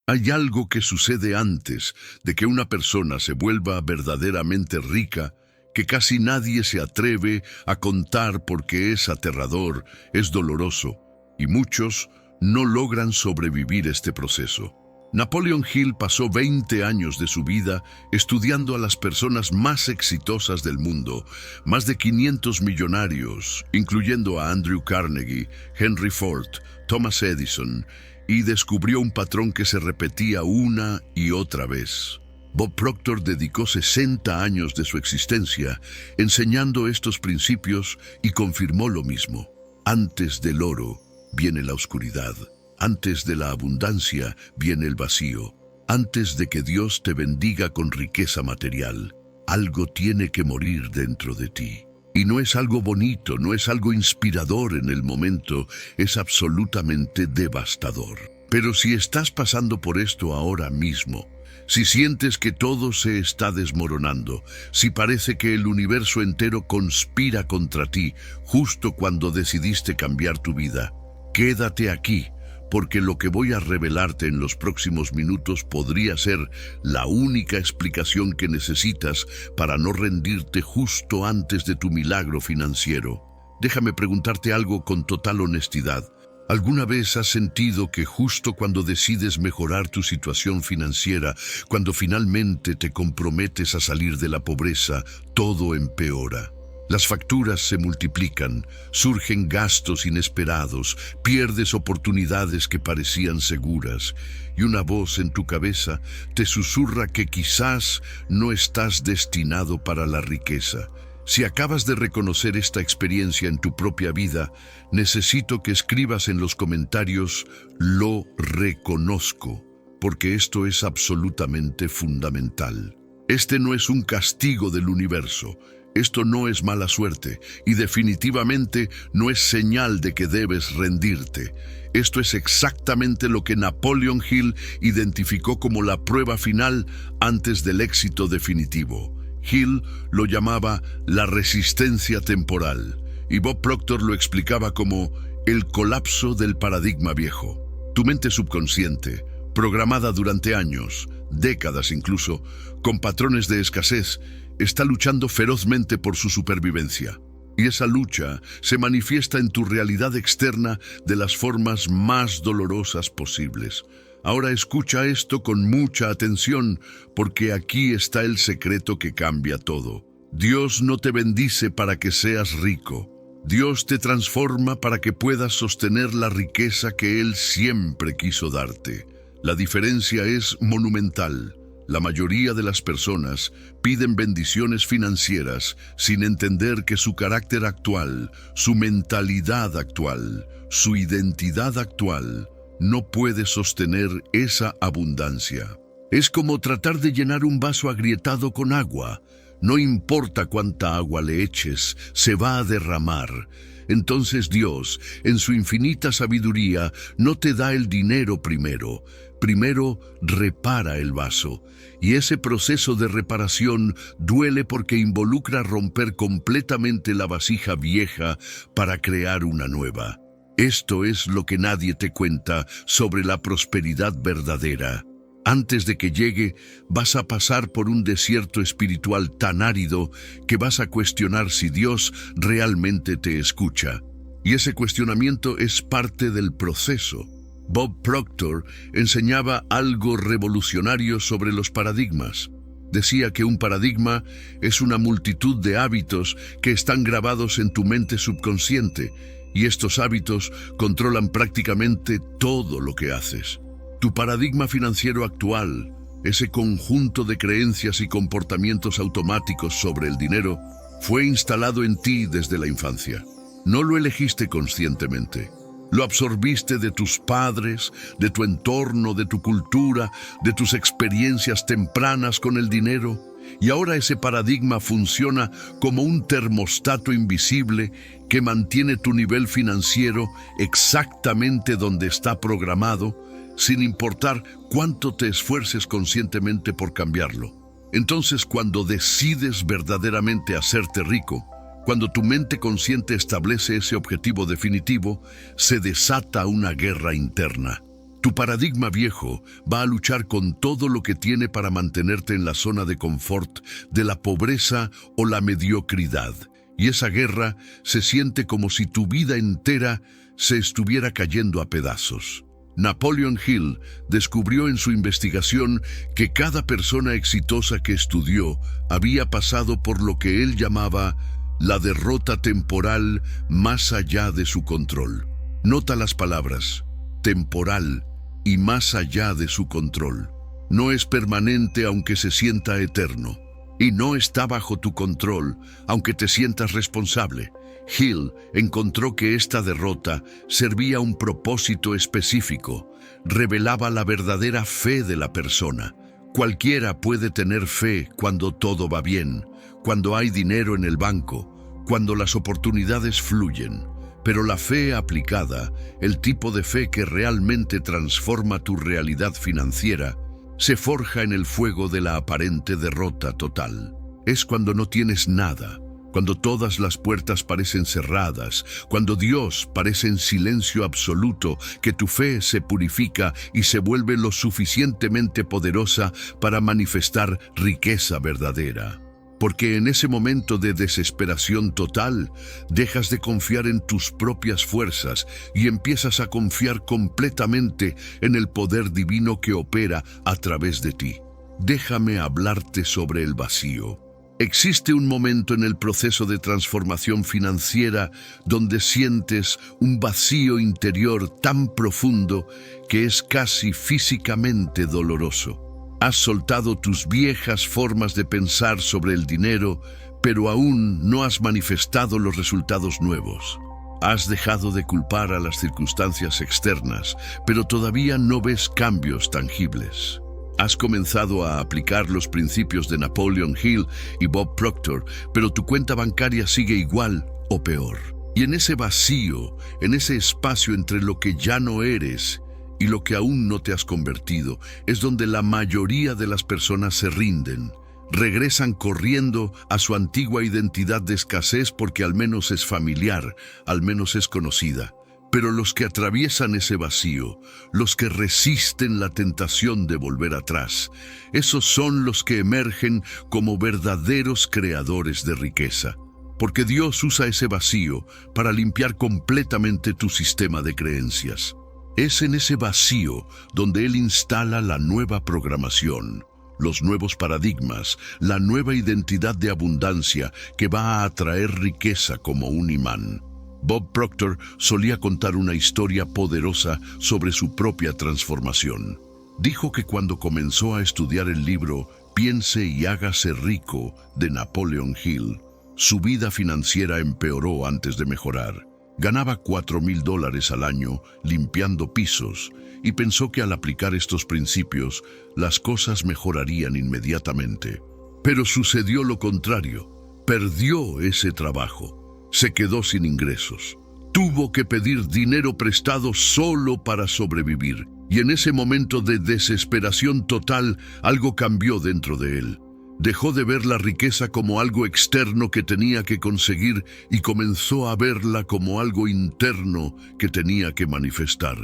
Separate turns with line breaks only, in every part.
Hay algo que sucede antes de que una persona se vuelva verdaderamente rica que casi nadie se atreve a contar porque es aterrador, es doloroso, y muchos no logran sobrevivir este proceso. Napoleon Hill pasó 20 años de su vida estudiando a las personas más exitosas del mundo, más de 500 millonarios, incluyendo a Andrew Carnegie, Henry Ford, Thomas Edison, y descubrió un patrón que se repetía una y otra vez. Bob Proctor dedicó 60 años de su existencia enseñando estos principios y confirmó lo mismo. Antes del oro viene la oscuridad. Antes de la abundancia viene el vacío. Antes de que Dios te bendiga con riqueza material, algo tiene que morir dentro de ti. Y no es algo bonito, no es algo inspirador en el momento, es absolutamente devastador. Pero si estás pasando por esto ahora mismo, si sientes que todo se está desmoronando, si parece que el universo entero conspira contra ti justo cuando decidiste cambiar tu vida, quédate aquí, porque lo que voy a revelarte en los próximos minutos podría ser la única explicación que necesitas para no rendirte justo antes de tu milagro financiero. Déjame preguntarte algo con total honestidad. ¿Alguna vez has sentido que justo cuando decides mejorar tu situación financiera, cuando finalmente te comprometes a salir de la pobreza, todo empeora? Las facturas se multiplican, surgen gastos inesperados, pierdes oportunidades que parecían seguras, y una voz en tu cabeza te susurra que quizás no estás destinado para la riqueza. Si acabas de reconocer esta experiencia en tu propia vida, necesito que escribas en los comentarios "lo reconozco", porque esto es absolutamente fundamental. Este no es un castigo del universo. Esto no es mala suerte y definitivamente no es señal de que debes rendirte. Esto es exactamente lo que Napoleon Hill identificó como la prueba final antes del éxito definitivo. Hill lo llamaba la resistencia temporal y Bob Proctor lo explicaba como el colapso del paradigma viejo. Tu mente subconsciente, programada durante años, décadas incluso, con patrones de escasez, está luchando ferozmente por su supervivencia. Y esa lucha se manifiesta en tu realidad externa de las formas más dolorosas posibles. Ahora escucha esto con mucha atención, porque aquí está el secreto que cambia todo. Dios no te bendice para que seas rico. Dios te transforma para que puedas sostener la riqueza que Él siempre quiso darte. La diferencia es monumental. La mayoría de las personas piden bendiciones financieras sin entender que su carácter actual, su mentalidad actual, su identidad actual no puede sostener esa abundancia. Es como tratar de llenar un vaso agrietado con agua. No importa cuánta agua le eches, se va a derramar. Entonces Dios, en su infinita sabiduría, no te da el dinero primero. Primero repara el vaso, y ese proceso de reparación duele porque involucra romper completamente la vasija vieja para crear una nueva. Esto es lo que nadie te cuenta sobre la prosperidad verdadera. Antes de que llegue, vas a pasar por un desierto espiritual tan árido que vas a cuestionar si Dios realmente te escucha. Y ese cuestionamiento es parte del proceso. Bob Proctor enseñaba algo revolucionario sobre los paradigmas. Decía que un paradigma es una multitud de hábitos que están grabados en tu mente subconsciente, y estos hábitos controlan prácticamente todo lo que haces. Tu paradigma financiero actual, ese conjunto de creencias y comportamientos automáticos sobre el dinero, fue instalado en ti desde la infancia. No lo elegiste conscientemente. Lo absorbiste de tus padres, de tu entorno, de tu cultura, de tus experiencias tempranas con el dinero. Y ahora ese paradigma funciona como un termostato invisible que mantiene tu nivel financiero exactamente donde está programado, sin importar cuánto te esfuerces conscientemente por cambiarlo. Entonces, cuando decides verdaderamente hacerte rico, cuando tu mente consciente establece ese objetivo definitivo, se desata una guerra interna. Tu paradigma viejo va a luchar con todo lo que tiene para mantenerte en la zona de confort de la pobreza o la mediocridad. Y esa guerra se siente como si tu vida entera se estuviera cayendo a pedazos. Napoleon Hill descubrió en su investigación que cada persona exitosa que estudió había pasado por lo que él llamaba la derrota temporal más allá de su control. Nota las palabras, temporal y más allá de su control. No es permanente aunque se sienta eterno. Y no está bajo tu control, aunque te sientas responsable. Hill encontró que esta derrota servía a un propósito específico. Revelaba la verdadera fe de la persona. Cualquiera puede tener fe cuando todo va bien, cuando hay dinero en el banco, cuando las oportunidades fluyen. Pero la fe aplicada, el tipo de fe que realmente transforma tu realidad financiera, se forja en el fuego de la aparente derrota total. Es cuando no tienes nada, cuando todas las puertas parecen cerradas, cuando Dios parece en silencio absoluto, que tu fe se purifica y se vuelve lo suficientemente poderosa para manifestar riqueza verdadera. Porque en ese momento de desesperación total, dejas de confiar en tus propias fuerzas y empiezas a confiar completamente en el poder divino que opera a través de ti. Déjame hablarte sobre el vacío. Existe un momento en el proceso de transformación financiera donde sientes un vacío interior tan profundo que es casi físicamente doloroso. Has soltado tus viejas formas de pensar sobre el dinero, pero aún no has manifestado los resultados nuevos. Has dejado de culpar a las circunstancias externas, pero todavía no ves cambios tangibles. Has comenzado a aplicar los principios de Napoleon Hill y Bob Proctor, pero tu cuenta bancaria sigue igual o peor. Y en ese vacío, en ese espacio entre lo que ya no eres y lo que aún no te has convertido, es donde la mayoría de las personas se rinden. Regresan corriendo a su antigua identidad de escasez porque al menos es familiar, al menos es conocida. Pero los que atraviesan ese vacío, los que resisten la tentación de volver atrás, esos son los que emergen como verdaderos creadores de riqueza. Porque Dios usa ese vacío para limpiar completamente tu sistema de creencias. Es en ese vacío donde Él instala la nueva programación, los nuevos paradigmas, la nueva identidad de abundancia que va a atraer riqueza como un imán. Bob Proctor solía contar una historia poderosa sobre su propia transformación. Dijo que cuando comenzó a estudiar el libro Piense y hágase rico de Napoleon Hill, su vida financiera empeoró antes de mejorar. Ganaba $4,000 al año limpiando pisos y pensó que al aplicar estos principios las cosas mejorarían inmediatamente. Pero sucedió lo contrario. Perdió ese trabajo. Se quedó sin ingresos. Tuvo que pedir dinero prestado solo para sobrevivir. Y en ese momento de desesperación total, algo cambió dentro de él. Dejó de ver la riqueza como algo externo que tenía que conseguir y comenzó a verla como algo interno que tenía que manifestar.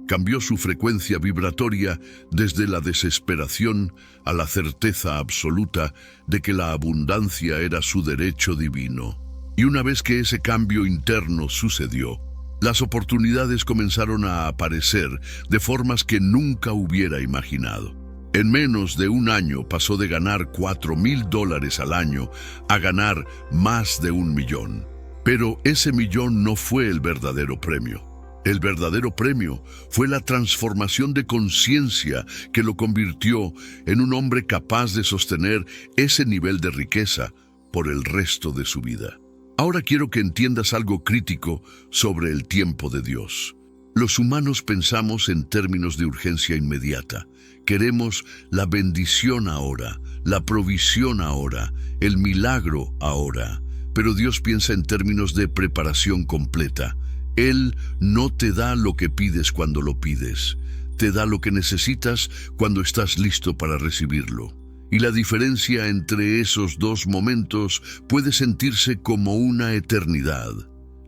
Cambió su frecuencia vibratoria desde la desesperación a la certeza absoluta de que la abundancia era su derecho divino. Y una vez que ese cambio interno sucedió, las oportunidades comenzaron a aparecer de formas que nunca hubiera imaginado. En menos de un año pasó de ganar $4,000 al año a ganar más de $1 millón. Pero ese millón no fue el verdadero premio. El verdadero premio fue la transformación de conciencia que lo convirtió en un hombre capaz de sostener ese nivel de riqueza por el resto de su vida. Ahora quiero que entiendas algo crítico sobre el tiempo de Dios. Los humanos pensamos en términos de urgencia inmediata. Queremos la bendición ahora, la provisión ahora, el milagro ahora. Pero Dios piensa en términos de preparación completa. Él no te da lo que pides cuando lo pides. Te da lo que necesitas cuando estás listo para recibirlo. Y la diferencia entre esos dos momentos puede sentirse como una eternidad.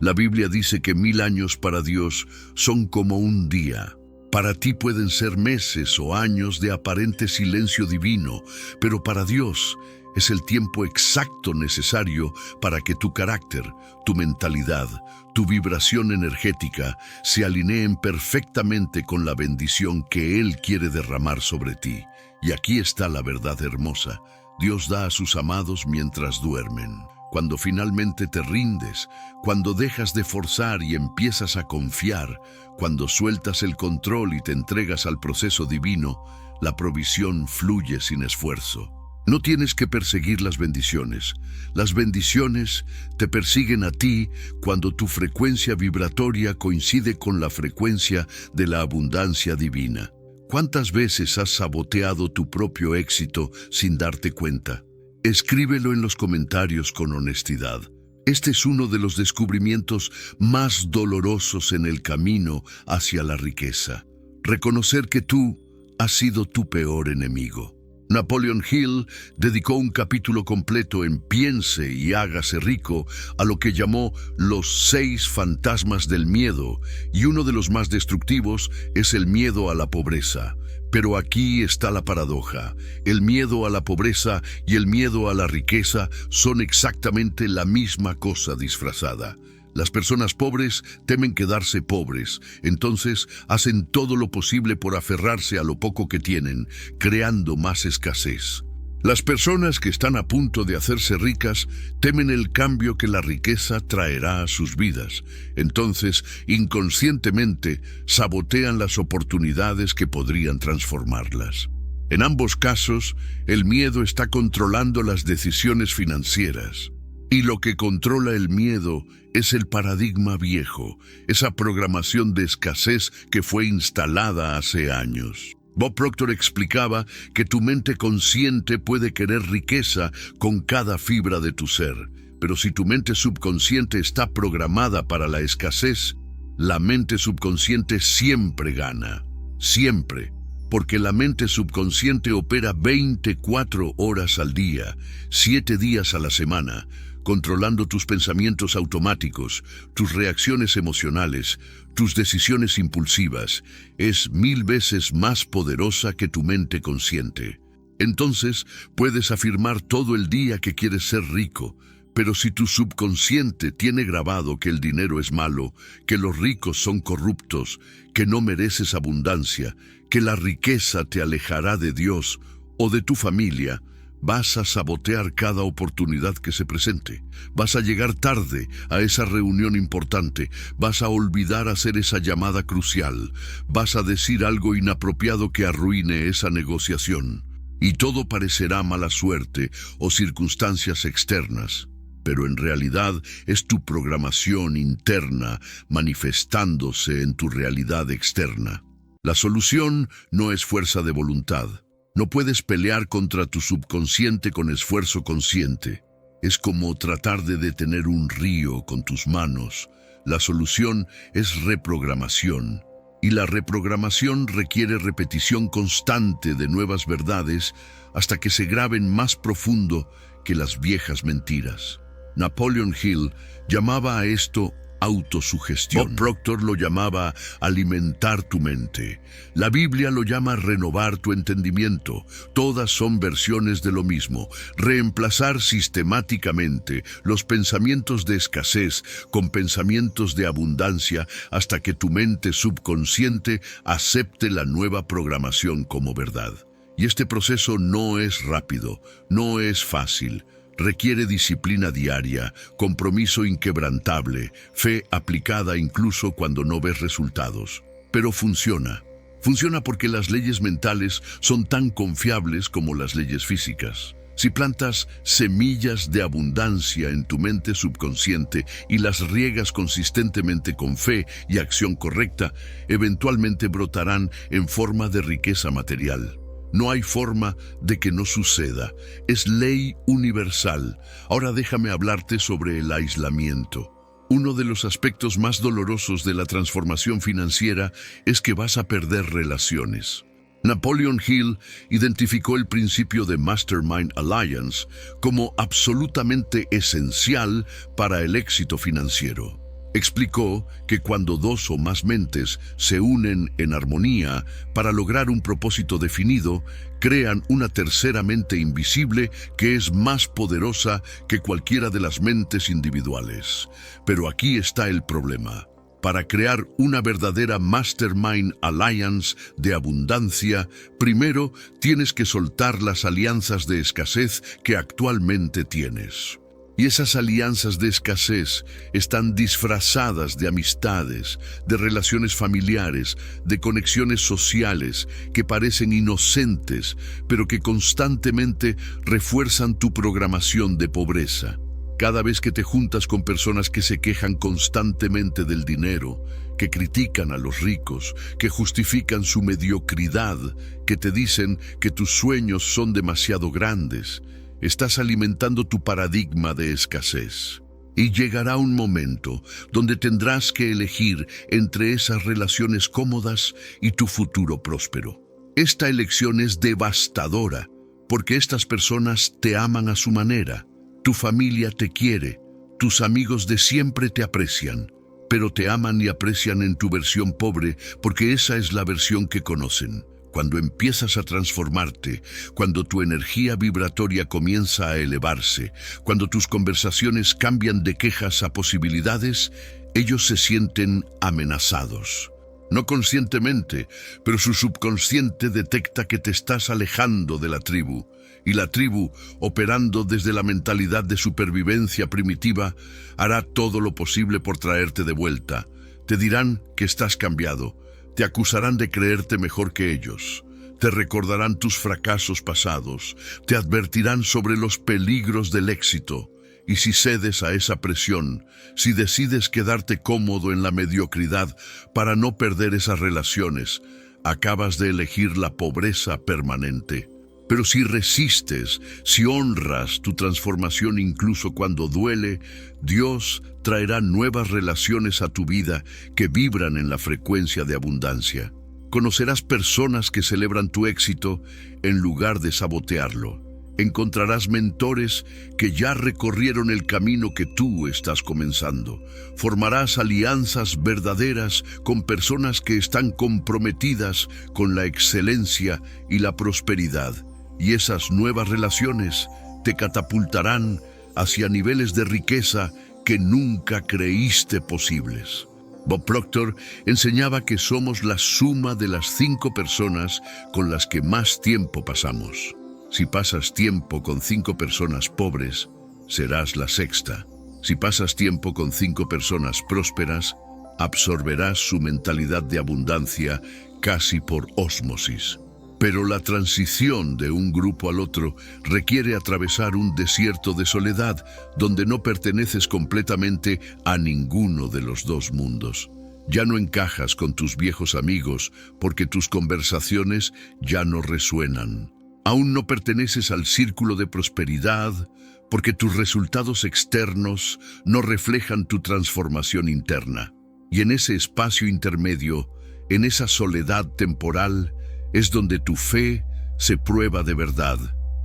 La Biblia dice que 1000 años para Dios son como un día. Para ti pueden ser meses o años de aparente silencio divino, pero para Dios es el tiempo exacto necesario para que tu carácter, tu mentalidad, tu vibración energética se alineen perfectamente con la bendición que Él quiere derramar sobre ti. Y aquí está la verdad hermosa. Dios da a sus amados mientras duermen. Cuando finalmente te rindes, cuando dejas de forzar y empiezas a confiar, cuando sueltas el control y te entregas al proceso divino, la provisión fluye sin esfuerzo. No tienes que perseguir las bendiciones. Las bendiciones te persiguen a ti cuando tu frecuencia vibratoria coincide con la frecuencia de la abundancia divina. ¿Cuántas veces has saboteado tu propio éxito sin darte cuenta? Escríbelo en los comentarios con honestidad. Este es uno de los descubrimientos más dolorosos en el camino hacia la riqueza. Reconocer que tú has sido tu peor enemigo. Napoleon Hill dedicó un capítulo completo en Piense y hágase rico a lo que llamó los 6 fantasmas del miedo, y uno de los más destructivos es el miedo a la pobreza. Pero aquí está la paradoja. El miedo a la pobreza y el miedo a la riqueza son exactamente la misma cosa disfrazada. Las personas pobres temen quedarse pobres, entonces hacen todo lo posible por aferrarse a lo poco que tienen, creando más escasez. Las personas que están a punto de hacerse ricas temen el cambio que la riqueza traerá a sus vidas. Entonces, inconscientemente, sabotean las oportunidades que podrían transformarlas. En ambos casos, el miedo está controlando las decisiones financieras. Y lo que controla el miedo es el paradigma viejo, esa programación de escasez que fue instalada hace años. Bob Proctor explicaba que tu mente consciente puede querer riqueza con cada fibra de tu ser, pero si tu mente subconsciente está programada para la escasez, la mente subconsciente siempre gana. Siempre. Porque la mente subconsciente opera 24 horas al día, 7 días a la semana, controlando tus pensamientos automáticos, tus reacciones emocionales, tus decisiones impulsivas. Es 1000 veces más poderosa que tu mente consciente. Entonces, puedes afirmar todo el día que quieres ser rico, pero si tu subconsciente tiene grabado que el dinero es malo, que los ricos son corruptos, que no mereces abundancia, que la riqueza te alejará de Dios o de tu familia, vas a sabotear cada oportunidad que se presente. Vas a llegar tarde a esa reunión importante. Vas a olvidar hacer esa llamada crucial. Vas a decir algo inapropiado que arruine esa negociación. Y todo parecerá mala suerte o circunstancias externas. Pero en realidad es tu programación interna manifestándose en tu realidad externa. La solución no es fuerza de voluntad. No puedes pelear contra tu subconsciente con esfuerzo consciente. Es como tratar de detener un río con tus manos. La solución es reprogramación. Y la reprogramación requiere repetición constante de nuevas verdades hasta que se graben más profundo que las viejas mentiras. Napoleon Hill llamaba a esto autosugestión. Bob Proctor lo llamaba alimentar tu mente. La Biblia lo llama renovar tu entendimiento. Todas son versiones de lo mismo. Reemplazar sistemáticamente los pensamientos de escasez con pensamientos de abundancia hasta que tu mente subconsciente acepte la nueva programación como verdad. Y este proceso no es rápido, no es fácil. Requiere disciplina diaria, compromiso inquebrantable, fe aplicada incluso cuando no ves resultados. Pero funciona. Funciona porque las leyes mentales son tan confiables como las leyes físicas. Si plantas semillas de abundancia en tu mente subconsciente y las riegas consistentemente con fe y acción correcta, eventualmente brotarán en forma de riqueza material. No hay forma de que no suceda. Es ley universal. Ahora déjame hablarte sobre el aislamiento. Uno de los aspectos más dolorosos de la transformación financiera es que vas a perder relaciones. Napoleon Hill identificó el principio de Mastermind Alliance como absolutamente esencial para el éxito financiero. Explicó que cuando dos o más mentes se unen en armonía para lograr un propósito definido, crean una tercera mente invisible que es más poderosa que cualquiera de las mentes individuales. Pero aquí está el problema. Para crear una verdadera Mastermind Alliance de abundancia, primero tienes que soltar las alianzas de escasez que actualmente tienes. Y esas alianzas de escasez están disfrazadas de amistades, de relaciones familiares, de conexiones sociales que parecen inocentes, pero que constantemente refuerzan tu programación de pobreza. Cada vez que te juntas con personas que se quejan constantemente del dinero, que critican a los ricos, que justifican su mediocridad, que te dicen que tus sueños son demasiado grandes, estás alimentando tu paradigma de escasez. Y llegará un momento donde tendrás que elegir entre esas relaciones cómodas y tu futuro próspero. Esta elección es devastadora, porque estas personas te aman a su manera. Tu familia te quiere, tus amigos de siempre te aprecian, pero te aman y aprecian en tu versión pobre porque esa es la versión que conocen. Cuando empiezas a transformarte, cuando tu energía vibratoria comienza a elevarse, cuando tus conversaciones cambian de quejas a posibilidades, ellos se sienten amenazados. No conscientemente, pero su subconsciente detecta que te estás alejando de la tribu, y la tribu, operando desde la mentalidad de supervivencia primitiva, hará todo lo posible por traerte de vuelta. Te dirán que estás cambiado, te acusarán de creerte mejor que ellos, te recordarán tus fracasos pasados, te advertirán sobre los peligros del éxito. Y si cedes a esa presión, si decides quedarte cómodo en la mediocridad para no perder esas relaciones, acabas de elegir la pobreza permanente. Pero si resistes, si honras tu transformación incluso cuando duele, Dios traerá nuevas relaciones a tu vida que vibran en la frecuencia de abundancia. Conocerás personas que celebran tu éxito en lugar de sabotearlo. Encontrarás mentores que ya recorrieron el camino que tú estás comenzando. Formarás alianzas verdaderas con personas que están comprometidas con la excelencia y la prosperidad. Y esas nuevas relaciones te catapultarán hacia niveles de riqueza que nunca creíste posibles. Bob Proctor enseñaba que somos la suma de las 5 personas con las que más tiempo pasamos. Si pasas tiempo con 5 personas pobres, serás la sexta. Si pasas tiempo con 5 personas prósperas, absorberás su mentalidad de abundancia casi por ósmosis. Pero la transición de un grupo al otro requiere atravesar un desierto de soledad donde no perteneces completamente a ninguno de los dos mundos. Ya no encajas con tus viejos amigos porque tus conversaciones ya no resuenan. Aún no perteneces al círculo de prosperidad porque tus resultados externos no reflejan tu transformación interna. Y en ese espacio intermedio, en esa soledad temporal, es donde tu fe se prueba de verdad.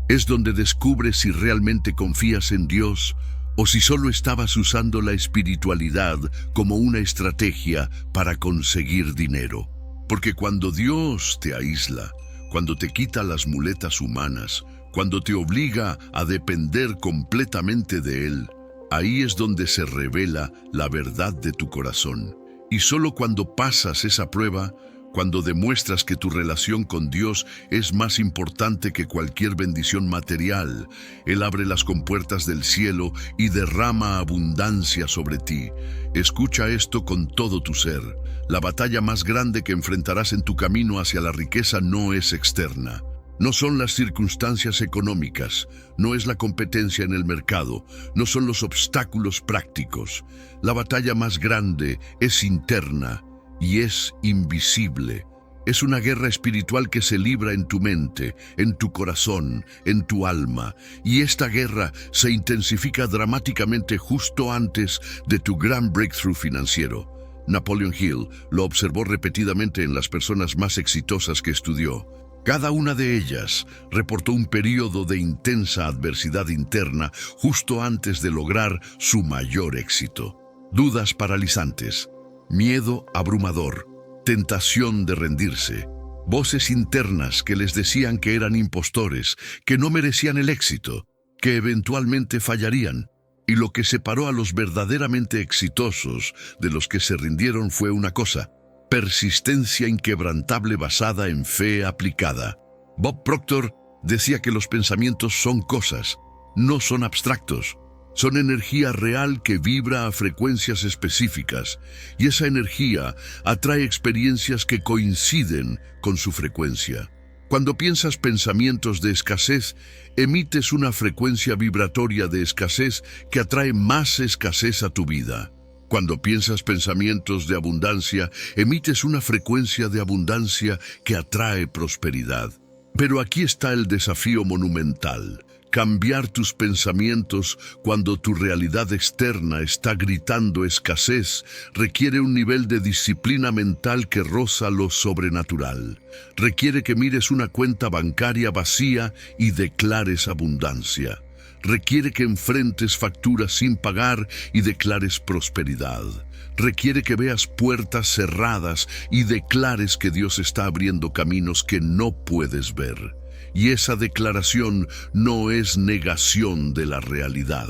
Es donde descubres si realmente confías en Dios o si solo estabas usando la espiritualidad como una estrategia para conseguir dinero. Porque cuando Dios te aísla, cuando te quita las muletas humanas, cuando te obliga a depender completamente de Él, ahí es donde se revela la verdad de tu corazón. Y solo cuando pasas esa prueba, cuando demuestras que tu relación con Dios es más importante que cualquier bendición material, Él abre las compuertas del cielo y derrama abundancia sobre ti. Escucha esto con todo tu ser. La batalla más grande que enfrentarás en tu camino hacia la riqueza no es externa. No son las circunstancias económicas, no es la competencia en el mercado, no son los obstáculos prácticos. La batalla más grande es interna y es invisible. Es una guerra espiritual que se libra en tu mente, en tu corazón, en tu alma. Y esta guerra se intensifica dramáticamente justo antes de tu gran breakthrough financiero. Napoleon Hill lo observó repetidamente en las personas más exitosas que estudió. Cada una de ellas reportó un periodo de intensa adversidad interna justo antes de lograr su mayor éxito. dudas paralizantes, miedo abrumador, tentación de rendirse, voces internas que les decían que eran impostores, que no merecían el éxito, que eventualmente fallarían. Y lo que separó a los verdaderamente exitosos de los que se rindieron fue una cosa: persistencia inquebrantable basada en fe aplicada. Bob Proctor decía que los pensamientos son cosas, no son abstractos. Son energía real que vibra a frecuencias específicas, y esa energía atrae experiencias que coinciden con su frecuencia. Cuando piensas pensamientos de escasez, emites una frecuencia vibratoria de escasez que atrae más escasez a tu vida. Cuando piensas pensamientos de abundancia, emites una frecuencia de abundancia que atrae prosperidad. Pero aquí está el desafío monumental: cambiar tus pensamientos cuando tu realidad externa está gritando escasez requiere un nivel de disciplina mental que roza lo sobrenatural. Requiere que mires una cuenta bancaria vacía y declares abundancia. Requiere que enfrentes facturas sin pagar y declares prosperidad. Requiere que veas puertas cerradas y declares que Dios está abriendo caminos que no puedes ver. Y esa declaración no es negación de la realidad.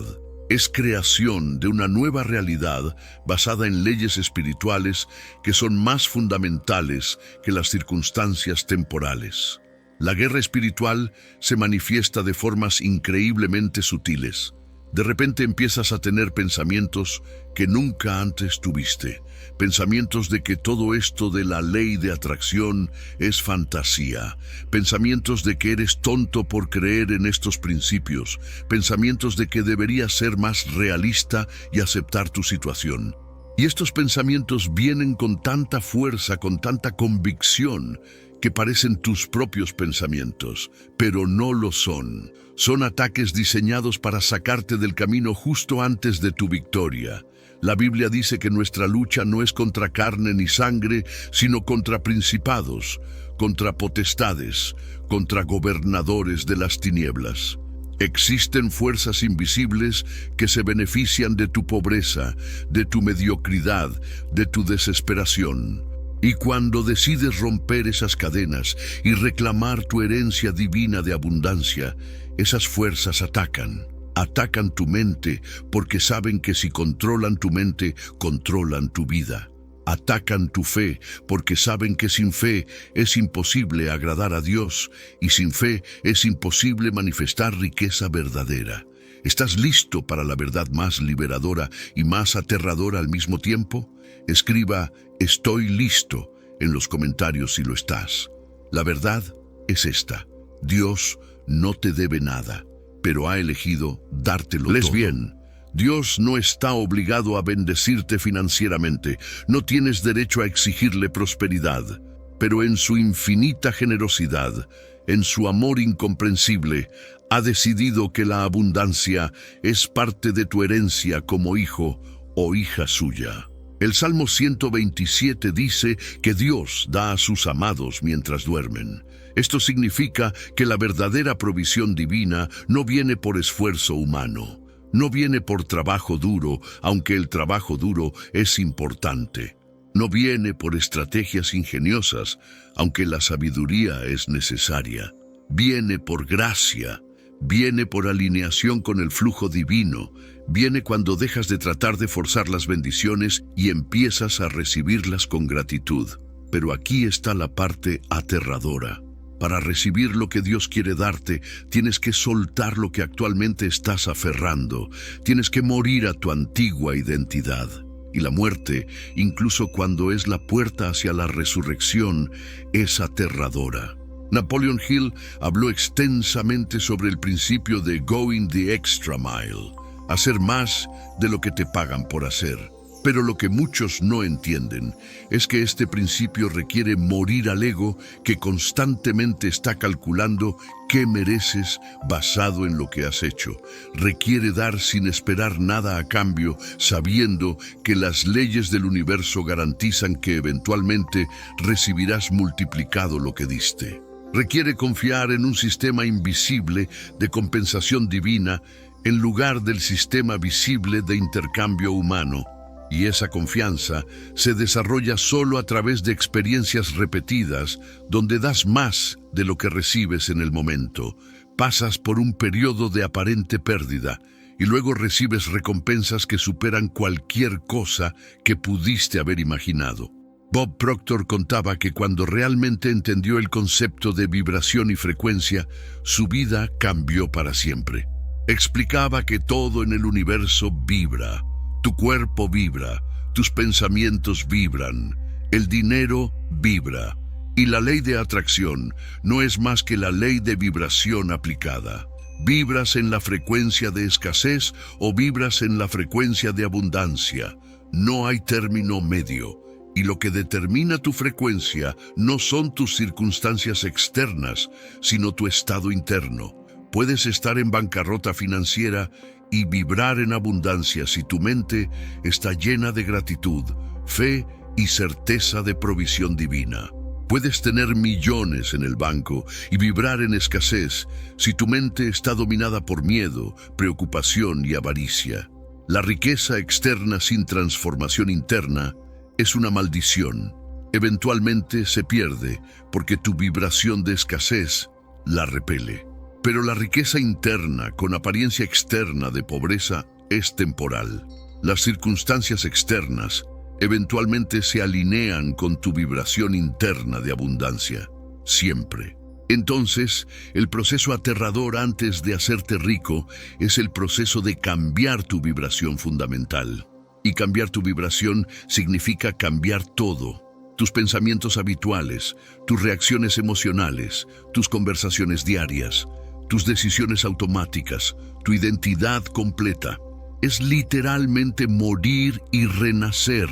Es creación de una nueva realidad basada en leyes espirituales que son más fundamentales que las circunstancias temporales. La guerra espiritual se manifiesta de formas increíblemente sutiles. De repente empiezas a tener pensamientos que nunca antes tuviste. Pensamientos de que todo esto de la ley de atracción es fantasía. Pensamientos de que eres tonto por creer en estos principios. Pensamientos de que deberías ser más realista y aceptar tu situación. Y estos pensamientos vienen con tanta fuerza, con tanta convicción, que parecen tus propios pensamientos, pero no lo son. Son ataques diseñados para sacarte del camino justo antes de tu victoria. La Biblia dice que nuestra lucha no es contra carne ni sangre, sino contra principados, contra potestades, contra gobernadores de las tinieblas. Existen fuerzas invisibles que se benefician de tu pobreza, de tu mediocridad, de tu desesperación. Y cuando decides romper esas cadenas y reclamar tu herencia divina de abundancia, esas fuerzas atacan tu mente porque saben que si controlan tu mente, controlan tu vida. Atacan tu fe porque saben que sin fe es imposible agradar a Dios y sin fe es imposible manifestar riqueza verdadera. ¿Estás listo para la verdad más liberadora y más aterradora al mismo tiempo? Escriba "Estoy listo" en los comentarios si lo estás. La verdad es esta: Dios no te debe nada, pero ha elegido dártelo todo. Les bien, Dios no está obligado a bendecirte financieramente, no tienes derecho a exigirle prosperidad, pero en su infinita generosidad, en su amor incomprensible, ha decidido que la abundancia es parte de tu herencia como hijo o hija suya. El Salmo 127 dice que Dios da a sus amados mientras duermen. Esto significa que la verdadera provisión divina no viene por esfuerzo humano, no viene por trabajo duro, aunque el trabajo duro es importante. No viene por estrategias ingeniosas, aunque la sabiduría es necesaria. Viene por gracia, viene por alineación con el flujo divino, viene cuando dejas de tratar de forzar las bendiciones y empiezas a recibirlas con gratitud. Pero aquí está la parte aterradora. Para recibir lo que Dios quiere darte, tienes que soltar lo que actualmente estás aferrando. Tienes que morir a tu antigua identidad. Y la muerte, incluso cuando es la puerta hacia la resurrección, es aterradora. Napoleon Hill habló extensamente sobre el principio de going the extra mile, hacer más de lo que te pagan por hacer. Pero lo que muchos no entienden es que este principio requiere morir al ego que constantemente está calculando qué mereces basado en lo que has hecho. Requiere dar sin esperar nada a cambio, sabiendo que las leyes del universo garantizan que eventualmente recibirás multiplicado lo que diste. Requiere confiar en un sistema invisible de compensación divina en lugar del sistema visible de intercambio humano. Y esa confianza se desarrolla solo a través de experiencias repetidas, donde das más de lo que recibes en el momento. Pasas por un periodo de aparente pérdida y luego recibes recompensas que superan cualquier cosa que pudiste haber imaginado. Bob Proctor contaba que cuando realmente entendió el concepto de vibración y frecuencia, su vida cambió para siempre. Explicaba que todo en el universo vibra. Tu cuerpo vibra, tus pensamientos vibran, el dinero vibra. Y la ley de atracción no es más que la ley de vibración aplicada. ¿Vibras en la frecuencia de escasez o vibras en la frecuencia de abundancia? No hay término medio. Y lo que determina tu frecuencia no son tus circunstancias externas, sino tu estado interno. Puedes estar en bancarrota financiera y vibrar en abundancia si tu mente está llena de gratitud, fe y certeza de provisión divina. Puedes tener millones en el banco y vibrar en escasez si tu mente está dominada por miedo, preocupación y avaricia. La riqueza externa sin transformación interna es una maldición. Eventualmente se pierde porque tu vibración de escasez la repele. Pero la riqueza interna con apariencia externa de pobreza es temporal. Las circunstancias externas eventualmente se alinean con tu vibración interna de abundancia, siempre. Entonces, el proceso aterrador antes de hacerte rico es el proceso de cambiar tu vibración fundamental. Y cambiar tu vibración significa cambiar todo. Tus pensamientos habituales, tus reacciones emocionales, tus conversaciones diarias, tus decisiones automáticas, tu identidad completa. Es literalmente morir y renacer.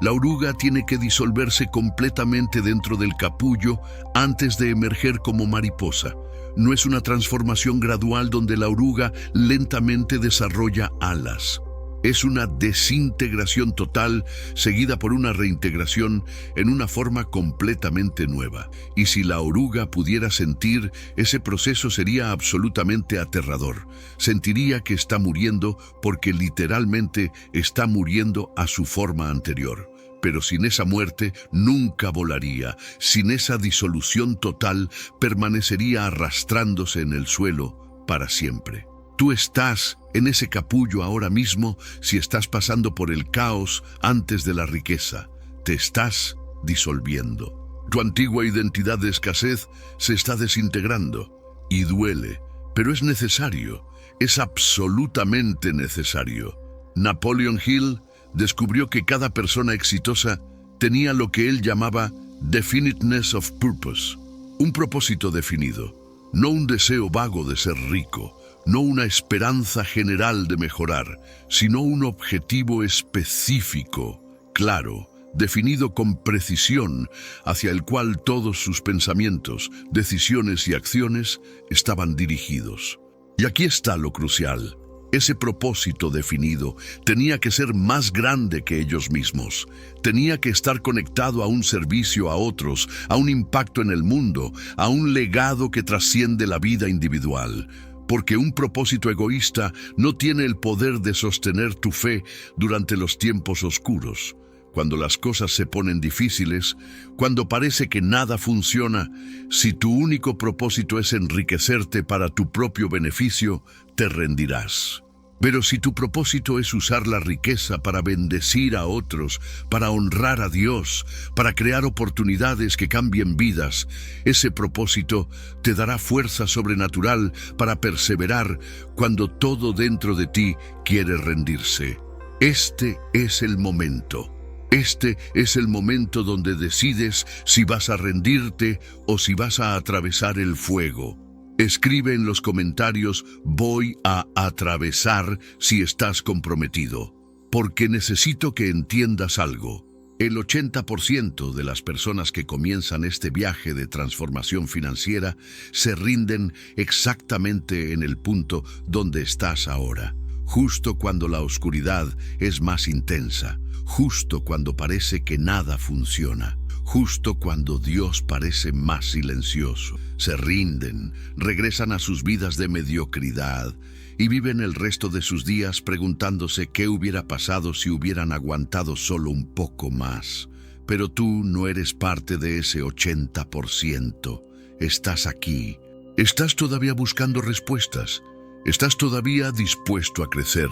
La oruga tiene que disolverse completamente dentro del capullo antes de emerger como mariposa. No es una transformación gradual donde la oruga lentamente desarrolla alas. Es una desintegración total seguida por una reintegración en una forma completamente nueva. Y si la oruga pudiera sentir, ese proceso sería absolutamente aterrador. Sentiría que está muriendo porque literalmente está muriendo a su forma anterior. Pero sin esa muerte nunca volaría. Sin esa disolución total permanecería arrastrándose en el suelo para siempre. Tú estás en ese capullo ahora mismo si estás pasando por el caos antes de la riqueza. Te estás disolviendo. Tu antigua identidad de escasez se está desintegrando y duele, pero es necesario, es absolutamente necesario. Napoleon Hill descubrió que cada persona exitosa tenía lo que él llamaba definiteness of purpose, un propósito definido, no un deseo vago de ser rico. No una esperanza general de mejorar, sino un objetivo específico, claro, definido con precisión, hacia el cual todos sus pensamientos, decisiones y acciones estaban dirigidos. Y aquí está lo crucial. Ese propósito definido tenía que ser más grande que ellos mismos. Tenía que estar conectado a un servicio a otros, a un impacto en el mundo, a un legado que trasciende la vida individual. Porque un propósito egoísta no tiene el poder de sostener tu fe durante los tiempos oscuros. Cuando las cosas se ponen difíciles, cuando parece que nada funciona, si tu único propósito es enriquecerte para tu propio beneficio, te rendirás. Pero si tu propósito es usar la riqueza para bendecir a otros, para honrar a Dios, para crear oportunidades que cambien vidas, ese propósito te dará fuerza sobrenatural para perseverar cuando todo dentro de ti quiere rendirse. Este es el momento. Este es el momento donde decides si vas a rendirte o si vas a atravesar el fuego. Escribe en los comentarios, voy a atravesar si estás comprometido, porque necesito que entiendas algo. El 80% de las personas que comienzan este viaje de transformación financiera se rinden exactamente en el punto donde estás ahora, justo cuando la oscuridad es más intensa, justo cuando parece que nada funciona, justo cuando Dios parece más silencioso. Se rinden, regresan a sus vidas de mediocridad y viven el resto de sus días preguntándose qué hubiera pasado si hubieran aguantado solo un poco más. Pero tú no eres parte de ese 80%. Estás aquí. Estás todavía buscando respuestas. Estás todavía dispuesto a crecer.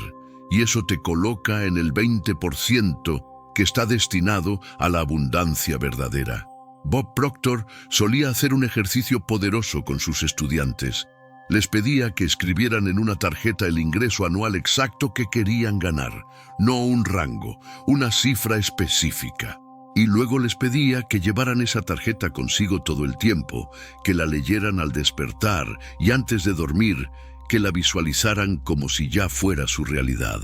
Y eso te coloca en el 20% que está destinado a la abundancia verdadera. Bob Proctor solía hacer un ejercicio poderoso con sus estudiantes. Les pedía que escribieran en una tarjeta el ingreso anual exacto que querían ganar, no un rango, una cifra específica. Y luego les pedía que llevaran esa tarjeta consigo todo el tiempo, que la leyeran al despertar y antes de dormir, que la visualizaran como si ya fuera su realidad.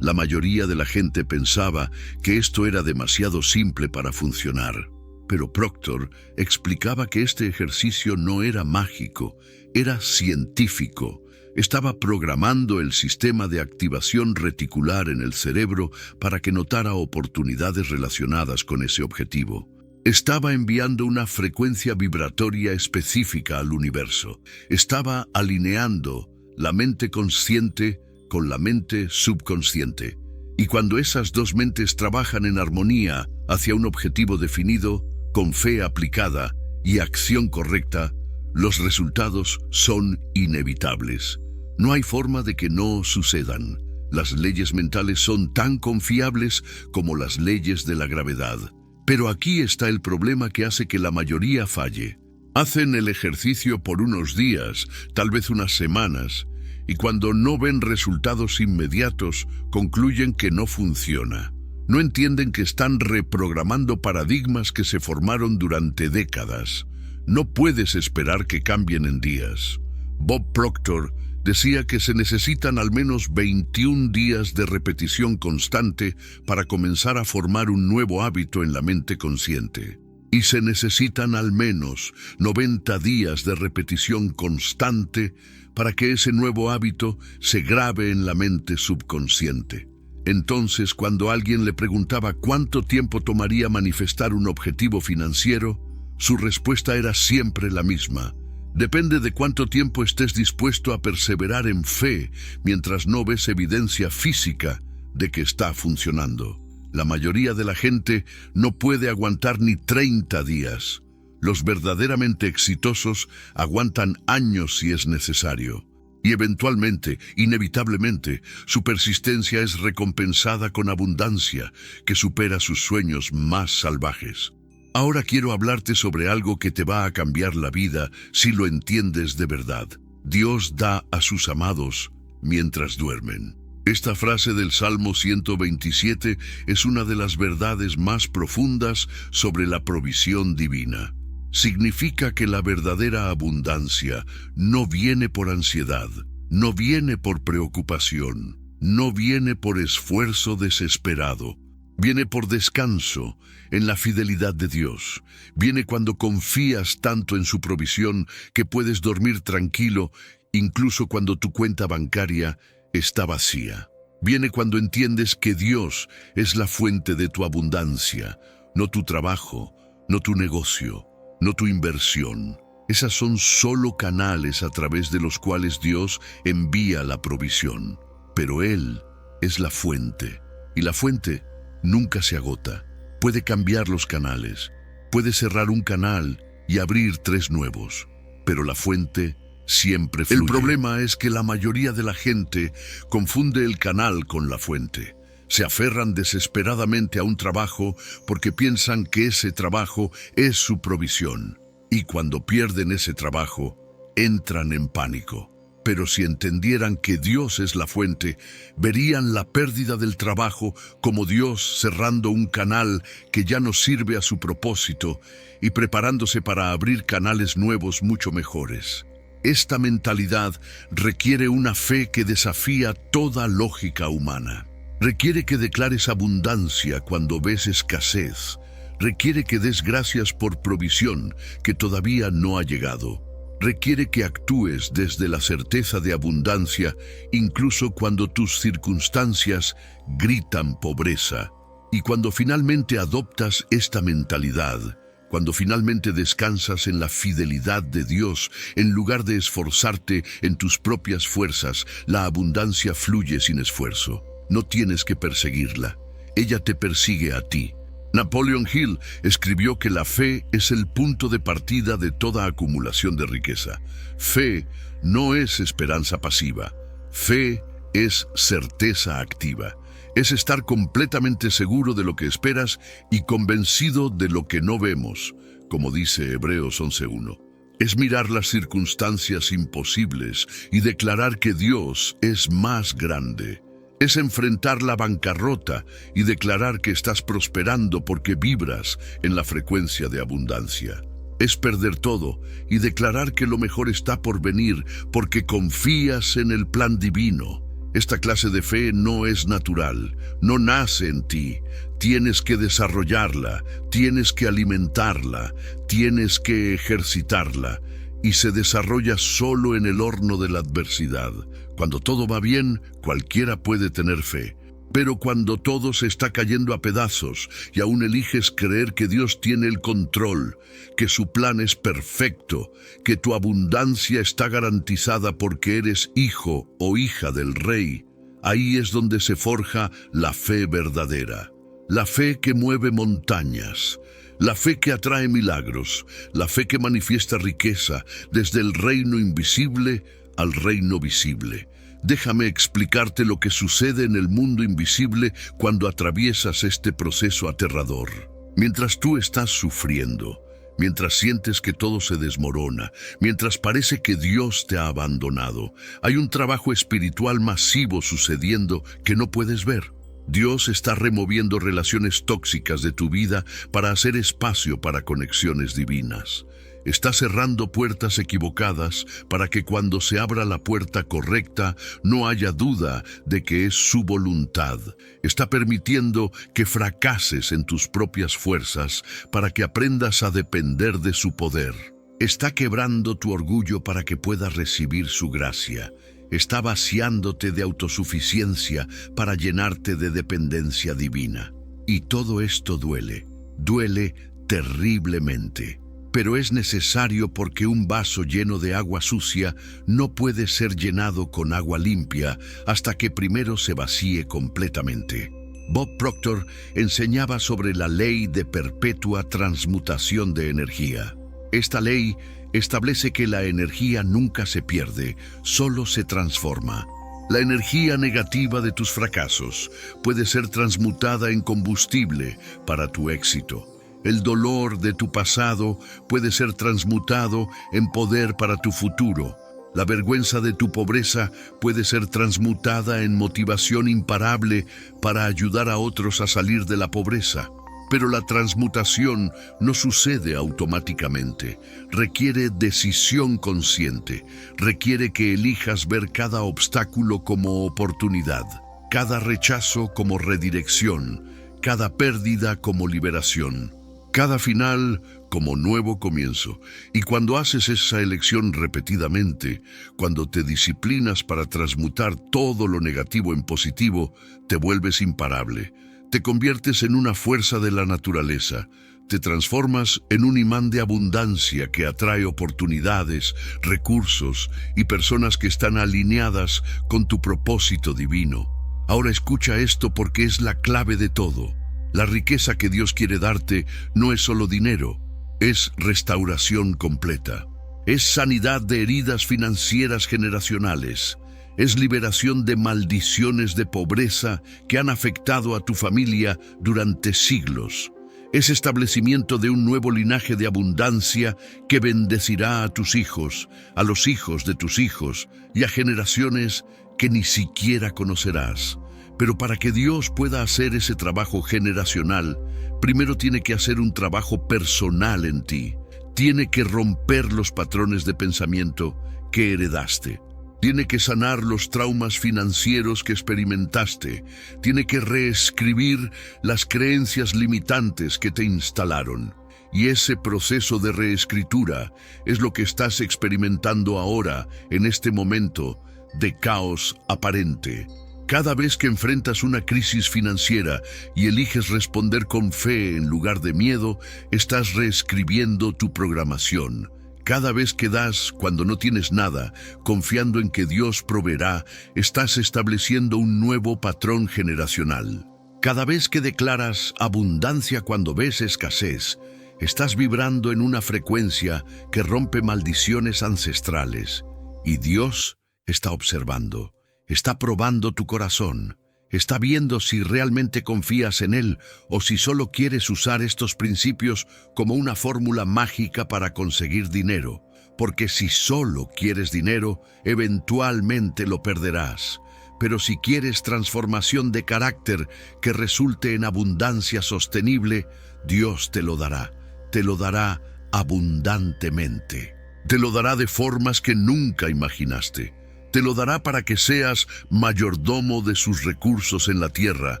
La mayoría de la gente pensaba que esto era demasiado simple para funcionar, pero Proctor explicaba que este ejercicio no era mágico, era científico. Estaba programando el sistema de activación reticular en el cerebro para que notara oportunidades relacionadas con ese objetivo. Estaba enviando una frecuencia vibratoria específica al universo. Estaba alineando la mente consciente con la mente subconsciente. Y cuando esas dos mentes trabajan en armonía hacia un objetivo definido, con fe aplicada y acción correcta, los resultados son inevitables. No hay forma de que no sucedan. Las leyes mentales son tan confiables como las leyes de la gravedad. Pero aquí está el problema que hace que la mayoría falle. Hacen el ejercicio por unos días, tal vez unas semanas, y cuando no ven resultados inmediatos, concluyen que no funciona. No entienden que están reprogramando paradigmas que se formaron durante décadas. No puedes esperar que cambien en días. Bob Proctor decía que se necesitan al menos 21 días de repetición constante para comenzar a formar un nuevo hábito en la mente consciente. Y se necesitan al menos 90 días de repetición constante para que ese nuevo hábito se grabe en la mente subconsciente. Entonces, cuando alguien le preguntaba cuánto tiempo tomaría manifestar un objetivo financiero, su respuesta era siempre la misma. Depende de cuánto tiempo estés dispuesto a perseverar en fe mientras no ves evidencia física de que está funcionando. La mayoría de la gente no puede aguantar ni 30 días. Los verdaderamente exitosos aguantan años si es necesario. Y eventualmente, inevitablemente, su persistencia es recompensada con abundancia que supera sus sueños más salvajes. Ahora quiero hablarte sobre algo que te va a cambiar la vida si lo entiendes de verdad. Dios da a sus amados mientras duermen. Esta frase del Salmo 127 es una de las verdades más profundas sobre la provisión divina. Significa que la verdadera abundancia no viene por ansiedad, no viene por preocupación, no viene por esfuerzo desesperado. Viene por descanso en la fidelidad de Dios. Viene cuando confías tanto en su provisión que puedes dormir tranquilo incluso cuando tu cuenta bancaria está vacía. Viene cuando entiendes que Dios es la fuente de tu abundancia, no tu trabajo, no tu negocio, no tu inversión. Esas son solo canales a través de los cuales Dios envía la provisión. Pero Él es la fuente, y la fuente nunca se agota. Puede cambiar los canales, puede cerrar un canal y abrir 3 nuevos, pero la fuente siempre fluye. El problema es que la mayoría de la gente confunde el canal con la fuente. Se aferran desesperadamente a un trabajo porque piensan que ese trabajo es su provisión. Y cuando pierden ese trabajo, entran en pánico. Pero si entendieran que Dios es la fuente, verían la pérdida del trabajo como Dios cerrando un canal que ya no sirve a su propósito y preparándose para abrir canales nuevos mucho mejores. Esta mentalidad requiere una fe que desafía toda lógica humana. Requiere que declares abundancia cuando ves escasez. Requiere que des gracias por provisión que todavía no ha llegado. Requiere que actúes desde la certeza de abundancia, incluso cuando tus circunstancias gritan pobreza. Y cuando finalmente adoptas esta mentalidad, Cuando finalmente descansas en la fidelidad de Dios, en lugar de esforzarte en tus propias fuerzas, la abundancia fluye sin esfuerzo. No tienes que perseguirla. Ella te persigue a ti. Napoleon Hill escribió que la fe es el punto de partida de toda acumulación de riqueza. Fe no es esperanza pasiva. Fe es certeza activa. Es estar completamente seguro de lo que esperas y convencido de lo que no vemos, como dice Hebreos 11:1. Es mirar las circunstancias imposibles y declarar que Dios es más grande. Es enfrentar la bancarrota y declarar que estás prosperando porque vibras en la frecuencia de abundancia. Es perder todo y declarar que lo mejor está por venir porque confías en el plan divino. Esta clase de fe no es natural, no nace en ti. Tienes que desarrollarla, tienes que alimentarla, tienes que ejercitarla, y se desarrolla solo en el horno de la adversidad. Cuando todo va bien, cualquiera puede tener fe. Pero cuando todo se está cayendo a pedazos y aún eliges creer que Dios tiene el control, que su plan es perfecto, que tu abundancia está garantizada porque eres hijo o hija del Rey, ahí es donde se forja la fe verdadera. La fe que mueve montañas, la fe que atrae milagros, la fe que manifiesta riqueza desde el reino invisible al reino visible. Déjame explicarte lo que sucede en el mundo invisible cuando atraviesas este proceso aterrador. Mientras tú estás sufriendo, mientras sientes que todo se desmorona, mientras parece que Dios te ha abandonado, hay un trabajo espiritual masivo sucediendo que no puedes ver. Dios está removiendo relaciones tóxicas de tu vida para hacer espacio para conexiones divinas. Está cerrando puertas equivocadas para que cuando se abra la puerta correcta no haya duda de que es su voluntad. Está permitiendo que fracases en tus propias fuerzas para que aprendas a depender de su poder. Está quebrando tu orgullo para que puedas recibir su gracia. Está vaciándote de autosuficiencia para llenarte de dependencia divina. Y todo esto duele terriblemente. Pero es necesario porque un vaso lleno de agua sucia no puede ser llenado con agua limpia hasta que primero se vacíe completamente. Bob Proctor enseñaba sobre la ley de perpetua transmutación de energía. Esta ley establece que la energía nunca se pierde, solo se transforma. La energía negativa de tus fracasos puede ser transmutada en combustible para tu éxito. El dolor de tu pasado puede ser transmutado en poder para tu futuro. La vergüenza de tu pobreza puede ser transmutada en motivación imparable para ayudar a otros a salir de la pobreza. Pero la transmutación no sucede automáticamente. Requiere decisión consciente. Requiere que elijas ver cada obstáculo como oportunidad, cada rechazo como redirección, cada pérdida como liberación, cada final como nuevo comienzo. Y cuando haces esa elección repetidamente, cuando te disciplinas para transmutar todo lo negativo en positivo, te vuelves imparable. Te conviertes en una fuerza de la naturaleza. Te transformas en un imán de abundancia que atrae oportunidades, recursos y personas que están alineadas con tu propósito divino. Ahora escucha esto porque es la clave de todo. La riqueza que Dios quiere darte no es solo dinero, es restauración completa. Es sanidad de heridas financieras generacionales. Es liberación de maldiciones de pobreza que han afectado a tu familia durante siglos. Es establecimiento de un nuevo linaje de abundancia que bendecirá a tus hijos, a los hijos de tus hijos y a generaciones que ni siquiera conocerás. Pero para que Dios pueda hacer ese trabajo generacional, primero tiene que hacer un trabajo personal en ti. Tiene que romper los patrones de pensamiento que heredaste. Tiene que sanar los traumas financieros que experimentaste. Tiene que reescribir las creencias limitantes que te instalaron. Y ese proceso de reescritura es lo que estás experimentando ahora, en este momento de caos aparente. Cada vez que enfrentas una crisis financiera y eliges responder con fe en lugar de miedo, estás reescribiendo tu programación. Cada vez que das cuando no tienes nada, confiando en que Dios proveerá, estás estableciendo un nuevo patrón generacional. Cada vez que declaras abundancia cuando ves escasez, estás vibrando en una frecuencia que rompe maldiciones ancestrales. Y Dios está observando, está probando tu corazón, está viendo si realmente confías en Él o si solo quieres usar estos principios como una fórmula mágica para conseguir dinero. Porque si solo quieres dinero, eventualmente lo perderás. Pero si quieres transformación de carácter que resulte en abundancia sostenible, Dios te lo dará abundantemente. Te lo dará de formas que nunca imaginaste. Te lo dará para que seas mayordomo de sus recursos en la tierra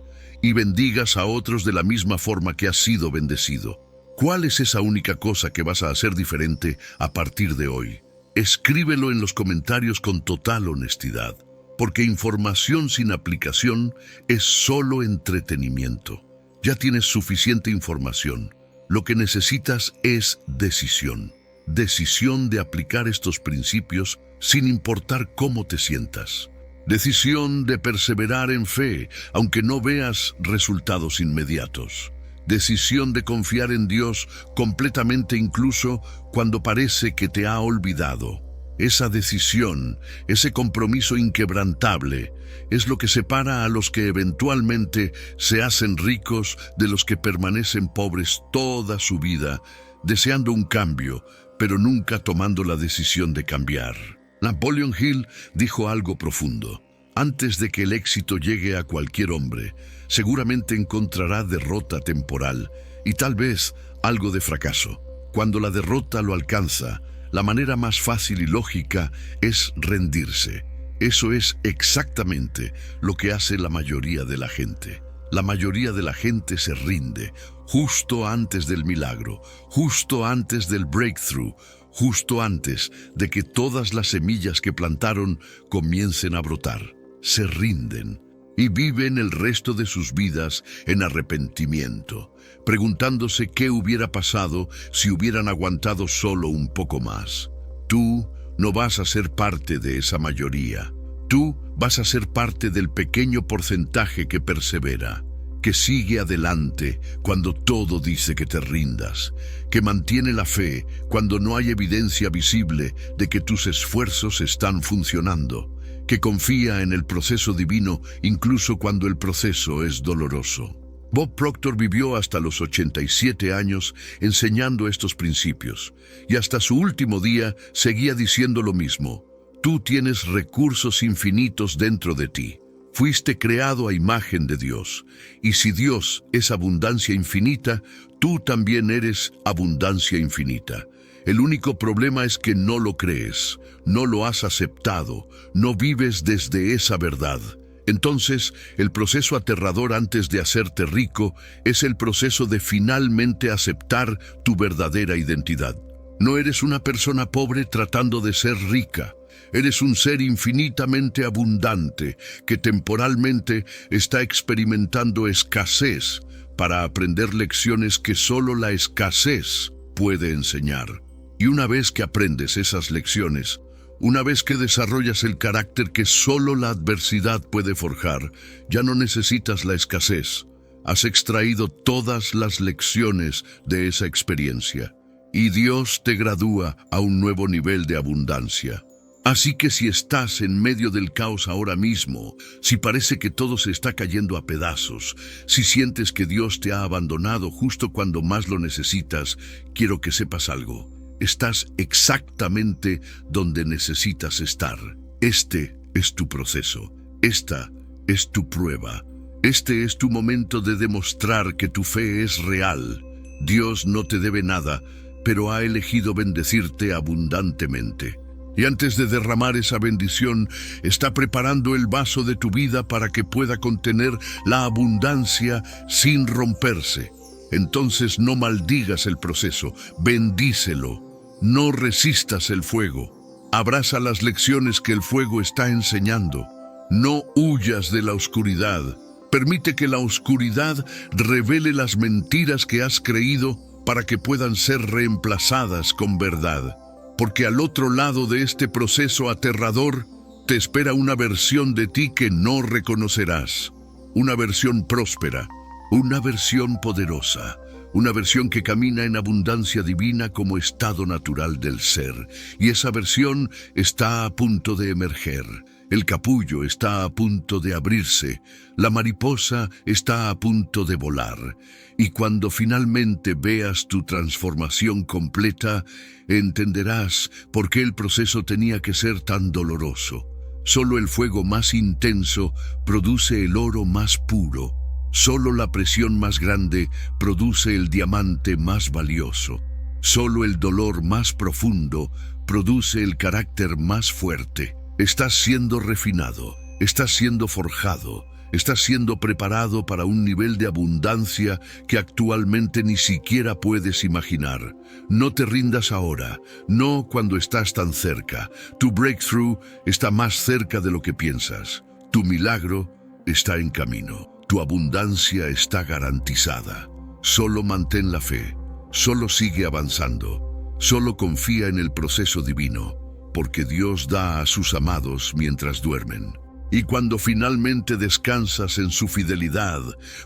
y bendigas a otros de la misma forma que has sido bendecido. ¿Cuál es esa única cosa que vas a hacer diferente a partir de hoy? Escríbelo en los comentarios con total honestidad, porque información sin aplicación es solo entretenimiento. Ya tienes suficiente información. Lo que necesitas es decisión. Decisión de aplicar estos principios sin importar cómo te sientas. Decisión de perseverar en fe, aunque no veas resultados inmediatos. Decisión de confiar en Dios completamente incluso cuando parece que te ha olvidado. Esa decisión, ese compromiso inquebrantable, es lo que separa a los que eventualmente se hacen ricos de los que permanecen pobres toda su vida, deseando un cambio, pero nunca tomando la decisión de cambiar. Napoleon Hill dijo algo profundo. Antes de que el éxito llegue a cualquier hombre, seguramente encontrará derrota temporal y tal vez algo de fracaso. Cuando la derrota lo alcanza, la manera más fácil y lógica es rendirse. Eso es exactamente lo que hace la mayoría de la gente. La mayoría de la gente se rinde justo antes del milagro, justo antes del breakthrough, justo antes de que todas las semillas que plantaron comiencen a brotar. Se rinden y viven el resto de sus vidas en arrepentimiento, preguntándose qué hubiera pasado si hubieran aguantado solo un poco más. Tú no vas a ser parte de esa mayoría. Tú vas a ser parte del pequeño porcentaje que persevera, que sigue adelante cuando todo dice que te rindas, que mantiene la fe cuando no hay evidencia visible de que tus esfuerzos están funcionando, que confía en el proceso divino incluso cuando el proceso es doloroso. Bob Proctor vivió hasta los 87 años enseñando estos principios, y hasta su último día seguía diciendo lo mismo. Tú tienes recursos infinitos dentro de ti. Fuiste creado a imagen de Dios, y si Dios es abundancia infinita, tú también eres abundancia infinita. El único problema es que no lo crees, no lo has aceptado, no vives desde esa verdad. Entonces, el proceso aterrador antes de hacerte rico es el proceso de finalmente aceptar tu verdadera identidad. No eres una persona pobre tratando de ser rica. Eres un ser infinitamente abundante que temporalmente está experimentando escasez para aprender lecciones que solo la escasez puede enseñar. Y una vez que aprendes esas lecciones, una vez que desarrollas el carácter que solo la adversidad puede forjar, ya no necesitas la escasez. Has extraído todas las lecciones de esa experiencia, y Dios te gradúa a un nuevo nivel de abundancia. Así que si estás en medio del caos ahora mismo, si parece que todo se está cayendo a pedazos, si sientes que Dios te ha abandonado justo cuando más lo necesitas, quiero que sepas algo. Estás exactamente donde necesitas estar. Este es tu proceso. Esta es tu prueba. Este es tu momento de demostrar que tu fe es real. Dios no te debe nada, pero ha elegido bendecirte abundantemente. Y antes de derramar esa bendición, está preparando el vaso de tu vida para que pueda contener la abundancia sin romperse. Entonces no maldigas el proceso, bendícelo. No resistas el fuego. Abraza las lecciones que el fuego está enseñando. No huyas de la oscuridad. Permite que la oscuridad revele las mentiras que has creído para que puedan ser reemplazadas con verdad. Porque al otro lado de este proceso aterrador te espera una versión de ti que no reconocerás. Una versión próspera, una versión poderosa, una versión que camina en abundancia divina como estado natural del ser. Y esa versión está a punto de emerger. El capullo está a punto de abrirse, la mariposa está a punto de volar, y cuando finalmente veas tu transformación completa, entenderás por qué el proceso tenía que ser tan doloroso. Solo el fuego más intenso produce el oro más puro, solo la presión más grande produce el diamante más valioso, solo el dolor más profundo produce el carácter más fuerte. Estás siendo refinado, estás siendo forjado, estás siendo preparado para un nivel de abundancia que actualmente ni siquiera puedes imaginar. No te rindas ahora, no cuando estás tan cerca. Tu breakthrough está más cerca de lo que piensas. Tu milagro está en camino. Tu abundancia está garantizada. Solo mantén la fe, solo sigue avanzando, solo confía en el proceso divino. Porque Dios da a sus amados mientras duermen. Y cuando finalmente descansas en su fidelidad,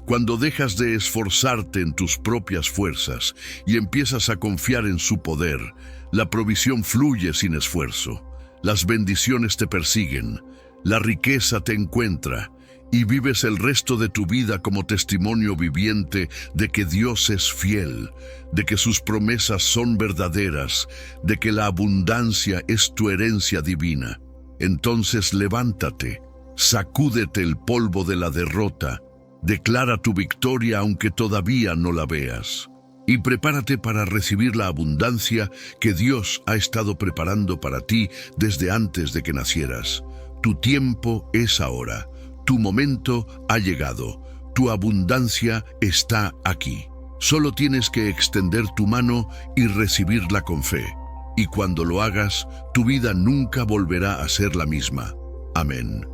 cuando dejas de esforzarte en tus propias fuerzas y empiezas a confiar en su poder, la provisión fluye sin esfuerzo, las bendiciones te persiguen, la riqueza te encuentra y vives el resto de tu vida como testimonio viviente de que Dios es fiel, de que sus promesas son verdaderas, de que la abundancia es tu herencia divina. Entonces levántate, sacúdete el polvo de la derrota, declara tu victoria aunque todavía no la veas, y prepárate para recibir la abundancia que Dios ha estado preparando para ti desde antes de que nacieras. Tu tiempo es ahora. Tu momento ha llegado, tu abundancia está aquí. Solo tienes que extender tu mano y recibirla con fe. Y cuando lo hagas, tu vida nunca volverá a ser la misma. Amén.